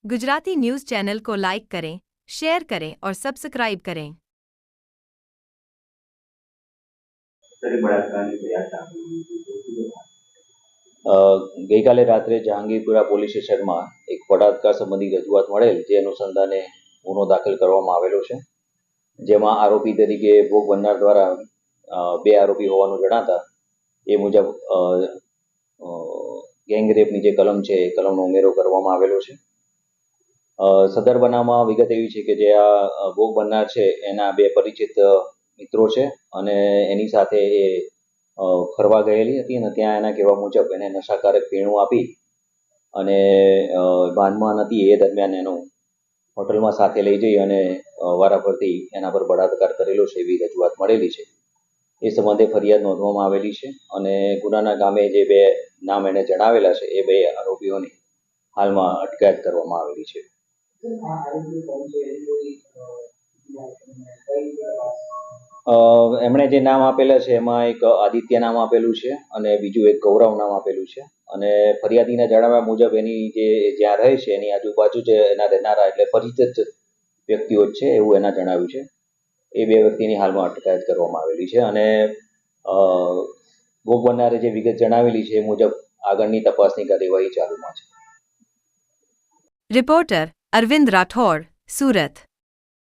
Gujarati news channel को like करें, share करें और सब्सक्राइब करें। ગઈકાલે રાત્રે જહાંગીરપુરા પોલીસ સ્ટેશનમાં એક બળાત્કાર સંબંધી રજૂઆત મળેલ, જે અનુસંધાને ગુનો દાખલ કરવામાં આવેલો છે, જેમાં આરોપી તરીકે ભોગ બનનાર દ્વારા બે આરોપી હોવાનું જણાતા એ મુજબ ગેંગ રેપની જે કલમ છે એ કલમનો ઉમેરો કરવામાં આવેલો છે. સદર બનાવમાં વિગત એવી છે કે જે આ ભોગ બનનાર છે એના બે પરિચિત મિત્રો છે અને એની સાથે એ ફરવા ગયેલી હતી અને ત્યાં એના કહેવા મુજબ એને નશાકારક પીણું આપી અને ભાનમાં નથી એ દરમિયાન એનો હોટલમાં સાથે લઈ જઈ અને વારાફરતી એના પર બળાત્કાર કરેલો છે એવી રજૂઆત મળેલી છે. એ સંબંધે ફરિયાદ નોંધવામાં આવેલી છે અને ગુનાના કામે જે બે નામ એને જણાવેલા છે એ બે આરોપીઓની હાલમાં અટકાયત કરવામાં આવેલી છે. એમણે જે નામ આપેલા છે એમાં એક આદિત્ય નામ આપેલું છે અને બીજું એક ગૌરવ નામ આપેલું છે અને ફરિયાદીના જણાવ્યા મુજબ એની જે જ્યાં રહે છે એની આજુબાજુ જે એના રહેનારા એટલે પરિચિત વ્યક્તિઓ જ છે એવું એના જણાવ્યું છે. એ બે વ્યક્તિની હાલમાં અટકાયત કરવામાં આવેલી છે અને ભોગ બનનારે જે વિગત જણાવેલી છે એ મુજબ આગળની તપાસની કાર્યવાહી ચાલુમાં છે. रिपोर्टर अरविंद राठौड़, सूरत।